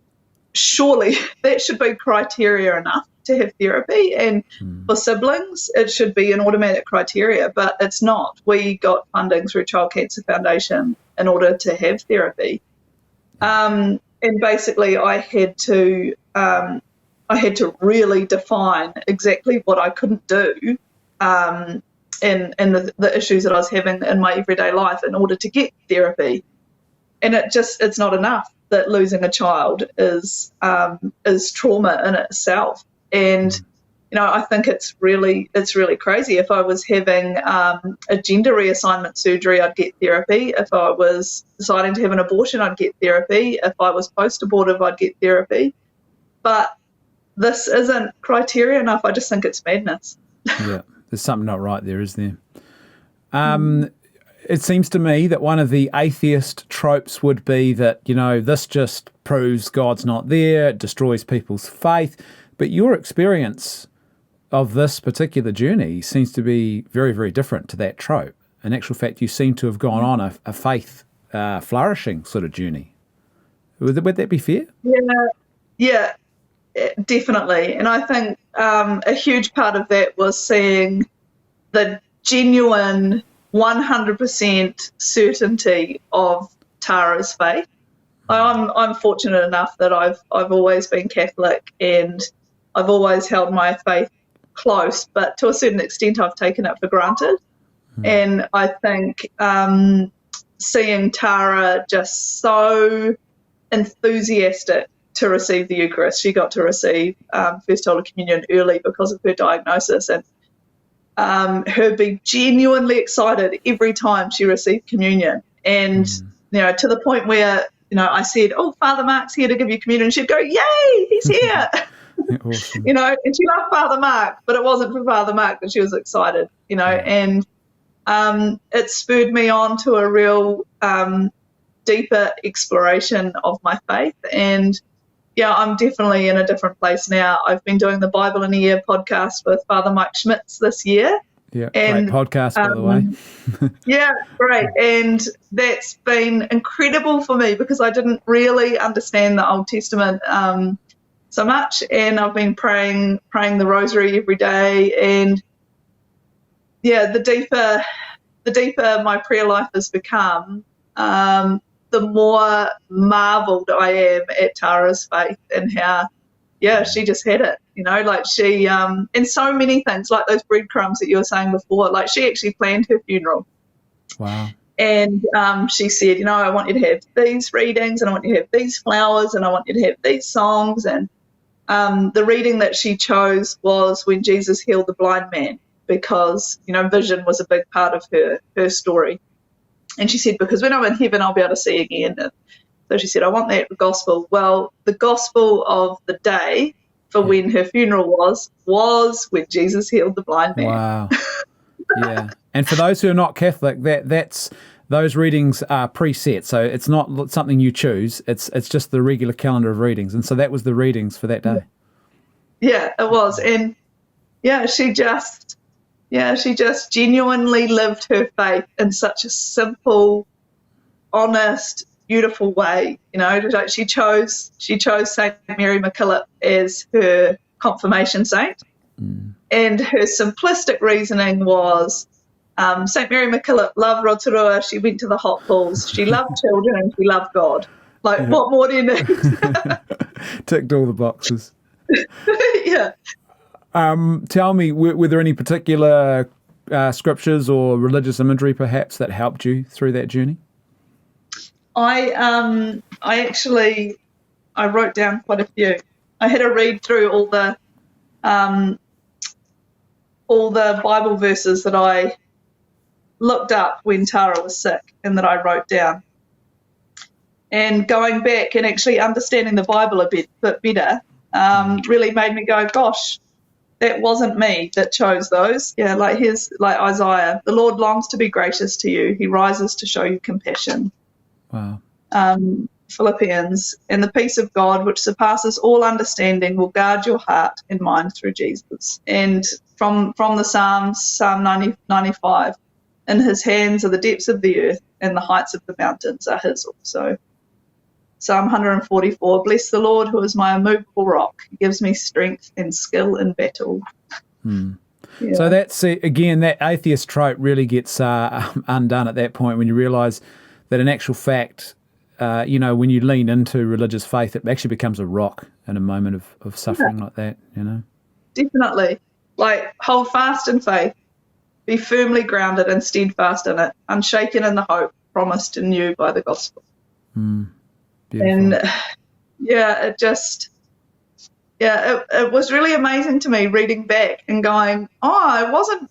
surely that should be criteria enough to have therapy. And for siblings, it should be an automatic criteria, but it's not. We got funding through Child Cancer Foundation in order to have therapy. And basically I had to really define exactly what I couldn't do and the issues that I was having in my everyday life in order to get therapy. And it's not enough that losing a child is trauma in itself. And I think it's really crazy. If I was having a gender reassignment surgery, I'd get therapy. If I was deciding to have an abortion, I'd get therapy. If I was post-abortive, I'd get therapy. But this isn't criteria enough. I just think it's madness. Yeah, there's something not right there, isn't there? It seems to me that one of the atheist tropes would be that, this just proves God's not there, it destroys people's faith. But your experience of this particular journey seems to be very, very different to that trope. In actual fact, you seem to have gone on a faith flourishing sort of journey. Would that be fair? Yeah, definitely. And I think a huge part of that was seeing the genuine 100% certainty of Tara's faith. I'm fortunate enough that I've always been Catholic, and I've always held my faith close, but to a certain extent I've taken it for granted. And I think seeing Tara just so enthusiastic to receive the Eucharist. She got to receive First Holy Communion early because of her diagnosis, and her be genuinely excited every time she received communion. And, to the point where, I said, "Oh, Father Mark's here to give you communion." She'd go, "Yay, he's here." Awesome. And she loved Father Mark, but it wasn't for Father Mark that she was excited, and it spurred me on to a real deeper exploration of my faith. And I'm definitely in a different place now. I've been doing the Bible in a Year podcast with Father Mike Schmitz this year. Yeah, and, great podcast, by the way. Yeah, great. And that's been incredible for me because I didn't really understand the Old Testament so much. And I've been praying the rosary every day. And, the deeper my prayer life has become, the more marveled I am at Tara's faith and how, she just had it, like she, and so many things, like those breadcrumbs that you were saying before, like she actually planned her funeral. Wow. And she said, I want you to have these readings, and I want you to have these flowers, and I want you to have these songs. And the reading that she chose was when Jesus healed the blind man, because, vision was a big part of her story. And she said, because when I'm in heaven, I'll be able to see again. And so she said, I want that gospel. Well, the gospel of the day for when her funeral was when Jesus healed the blind man. Wow. Yeah. And for those who are not Catholic, that's those readings are preset. So it's not something you choose. It's just the regular calendar of readings. And so that was the readings for that day. Yeah, it was. And she just genuinely lived her faith in such a simple, honest, beautiful way. Like she chose Saint Mary MacKillop as her confirmation saint, and her simplistic reasoning was Saint Mary MacKillop loved Rotorua. She went to the hot pools. She loved children and she loved God. Like, what more do you need? Ticked all the boxes. Yeah. Tell me, were there any particular scriptures or religious imagery perhaps that helped you through that journey? I wrote down quite a few. I had to read through all the Bible verses that I looked up when Tara was sick and that I wrote down. And going back and actually understanding the Bible a bit better really made me go, gosh, that wasn't me that chose those. Yeah, like Isaiah, the Lord longs to be gracious to you. He rises to show you compassion. Wow. Philippians, and the peace of God, which surpasses all understanding, will guard your heart and mind through Jesus. And from the Psalms, Psalm 95, in his hands are the depths of the earth, and the heights of the mountains are his also. Psalm 144, bless the Lord, who is my immovable rock. He gives me strength and skill in battle. Yeah. So that's, again, that atheist trope really gets undone at that point when you realise that in actual fact, when you lean into religious faith, it actually becomes a rock in a moment of suffering like that, Definitely. Like, hold fast in faith, be firmly grounded and steadfast in it, unshaken in the hope promised in you by the gospel. Beautiful. And it was really amazing to me reading back and going, I wasn't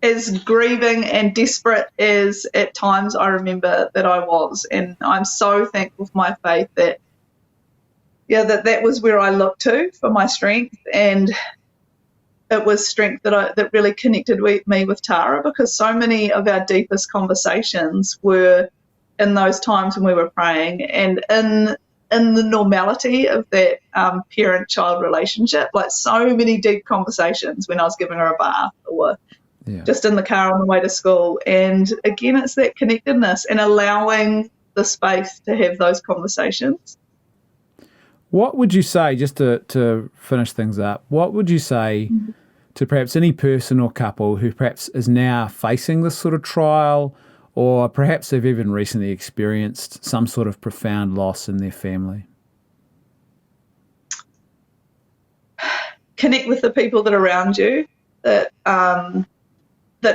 as grieving and desperate as at times I remember that I was. And I'm so thankful for my faith that was where I looked to for my strength. And it was strength that really connected me with Tara, because so many of our deepest conversations were in those times when we were praying, and in the normality of that parent-child relationship. Like, so many deep conversations when I was giving her a bath or just in the car on the way to school. And again, it's that connectedness and allowing the space to have those conversations. What would you say, just to finish things up, what would you say to perhaps any person or couple who perhaps is now facing this sort of trial, or perhaps they've even recently experienced some sort of profound loss in their family? connect with the people that are around you, that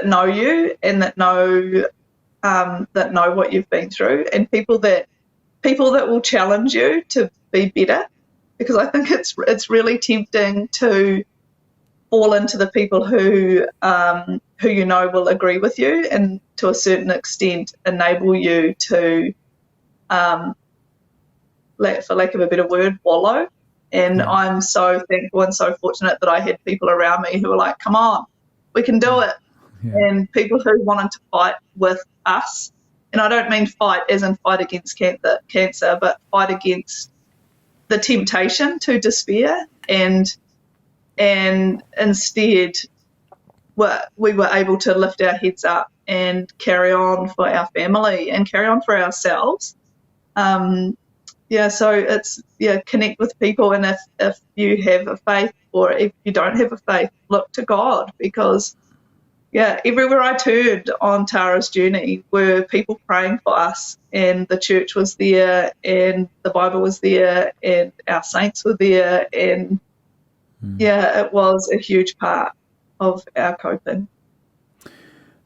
know you and that know what you've been through, and people that will challenge you to be better, because I think it's really tempting to fall into the people who will agree with you and to a certain extent enable you to, for lack of a better word, wallow. And I'm so thankful and so fortunate that I had people around me who were like, come on, we can do it. Yeah. And people who wanted to fight with us. And I don't mean fight as in fight against cancer, but fight against the temptation to despair. And instead we were able to lift our heads up and carry on for our family and carry on for ourselves. So it's, connect with people, and if you have a faith or if you don't have a faith, look to God, because everywhere I turned on Tara's journey were people praying for us, and the church was there, and the Bible was there, and our saints were there, and it was a huge part of our coping.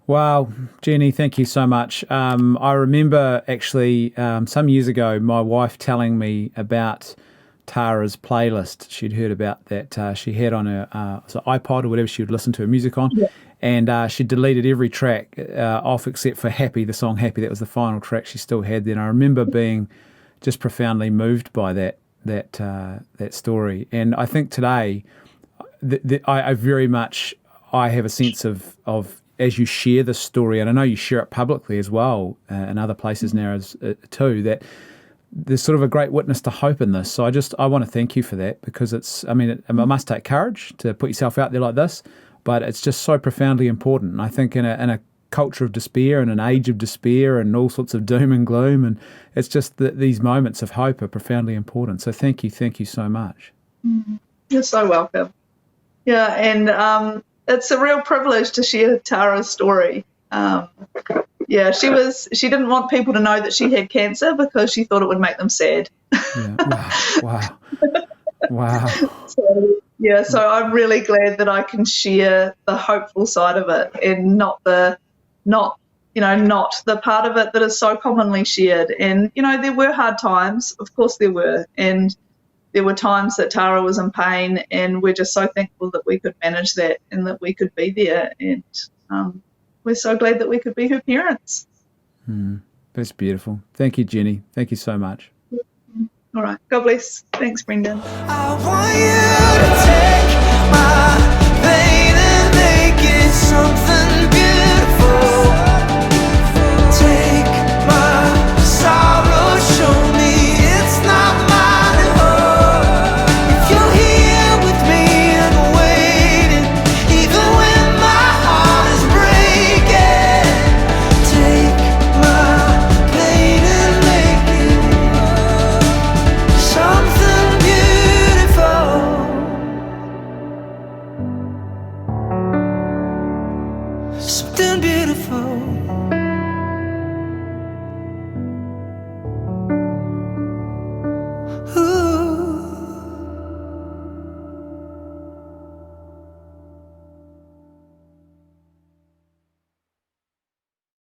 Wow, Jenny, thank you so much. I remember actually some years ago my wife telling me about Tara's playlist. She'd heard about that she had on her iPod or whatever she would listen to her music on, and she deleted every track off except for Happy, the song Happy. That was the final track she still had then. I remember being just profoundly moved by that story. And I think today I very much have a sense of as you share this story, and I know you share it publicly as well in other places now too, that there's sort of a great witness to hope in this. So I want to thank you for that, because it must take courage to put yourself out there like this, but it's just so profoundly important. And I think in a culture of despair and an age of despair and all sorts of doom and gloom, and it's just that these moments of hope are profoundly important. So thank you so much. You're so welcome. Yeah, and it's a real privilege to share Tara's story. She didn't want people to know that she had cancer because she thought it would make them sad. Wow. So I'm really glad that I can share the hopeful side of it, and not the part of it that is so commonly shared. And there were hard times, of course there were, and there were times that Tara was in pain, and we're just so thankful that we could manage that and that we could be there. And we're so glad that we could be her parents. That's beautiful. Thank you, Jenny. Thank you so much. All right. God bless. Thanks, Brendan. I want you to take my pain and make it something